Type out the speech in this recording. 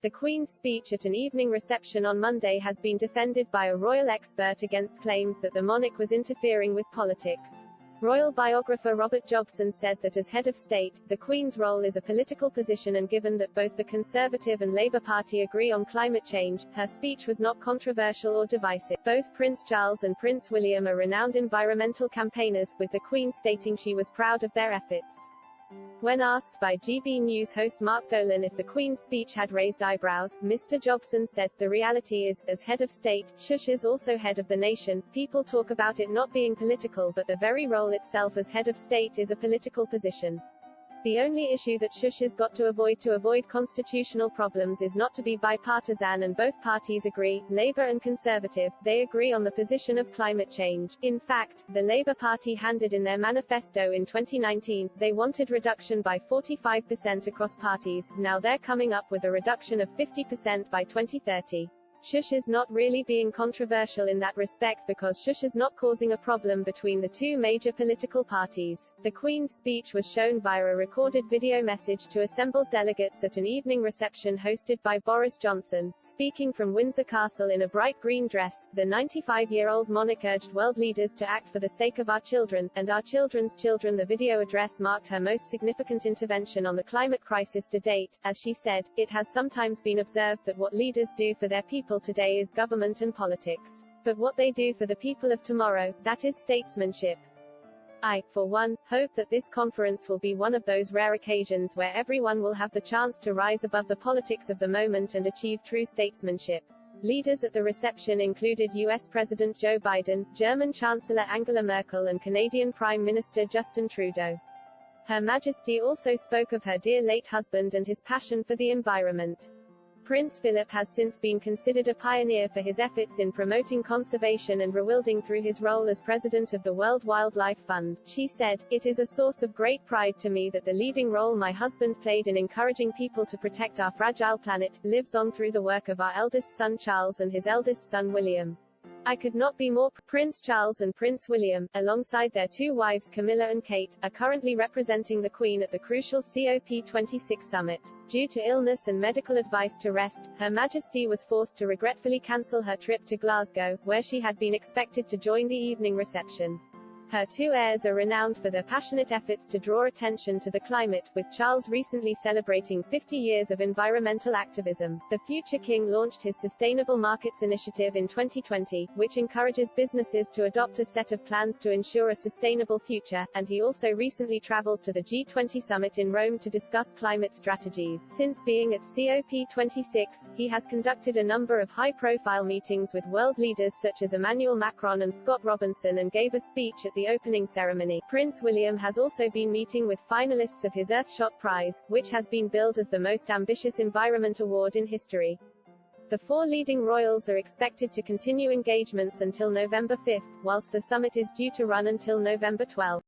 The Queen's speech at an evening reception on Monday has been defended by a royal expert against claims that the monarch was interfering with politics. Royal biographer Robert Jobson said that as head of state, the Queen's role is a political position, and given that both the Conservative and Labour Party agree on climate change, her speech was not controversial or divisive. Both Prince Charles and Prince William are renowned environmental campaigners, with the Queen stating she was proud of their efforts. When asked by GB News host Mark Dolan if the Queen's speech had raised eyebrows, Mr. Jobson said, "The reality is, as head of state, Shush is also head of the nation. People talk about it not being political, but the very role itself as head of state is a political position. The only issue that Shush has got to avoid constitutional problems is not to be bipartisan, and both parties agree, Labour and Conservative, they agree on the position of climate change. In fact, the Labour Party handed in their manifesto in 2019, they wanted reduction by 45% across parties, now they're coming up with a reduction of 50% by 2030. Shush is not really being controversial in that respect because Shush is not causing a problem between the two major political parties." The Queen's speech was shown via a recorded video message to assembled delegates at an evening reception hosted by Boris Johnson. Speaking from Windsor Castle in a bright green dress, the 95-year-old monarch urged world leaders to act for the sake of our children, and our children's children. The video address marked her most significant intervention on the climate crisis to date. As she said, "It has sometimes been observed that what leaders do for their people today is government and politics. But what they do for the people of tomorrow, that is statesmanship. I, for one, hope that this conference will be one of those rare occasions where everyone will have the chance to rise above the politics of the moment and achieve true statesmanship." Leaders at the reception included US President Joe Biden, German Chancellor Angela Merkel, and Canadian Prime Minister Justin Trudeau. Her Majesty also spoke of her dear late husband and his passion for the environment. Prince Philip has since been considered a pioneer for his efforts in promoting conservation and rewilding through his role as president of the World Wildlife Fund. She said, "It is a source of great pride to me that the leading role my husband played in encouraging people to protect our fragile planet lives on through the work of our eldest son Charles and his eldest son William. I could not be more." Prince Charles and Prince William, alongside their two wives Camilla and Kate, are currently representing the Queen at the crucial COP26 summit. Due to illness and medical advice to rest, Her Majesty was forced to regretfully cancel her trip to Glasgow, where she had been expected to join the evening reception. Her two heirs are renowned for their passionate efforts to draw attention to the climate, with Charles recently celebrating 50 years of environmental activism. The future king launched his Sustainable Markets Initiative in 2020, which encourages businesses to adopt a set of plans to ensure a sustainable future, and he also recently traveled to the G20 summit in Rome to discuss climate strategies. Since being at COP26, he has conducted a number of high-profile meetings with world leaders such as Emmanuel Macron and Scott Robinson, and gave a speech at the opening ceremony. Prince William has also been meeting with finalists of his Earthshot Prize, which has been billed as the most ambitious environment award in history. The four leading royals are expected to continue engagements until November 5, whilst the summit is due to run until November 12.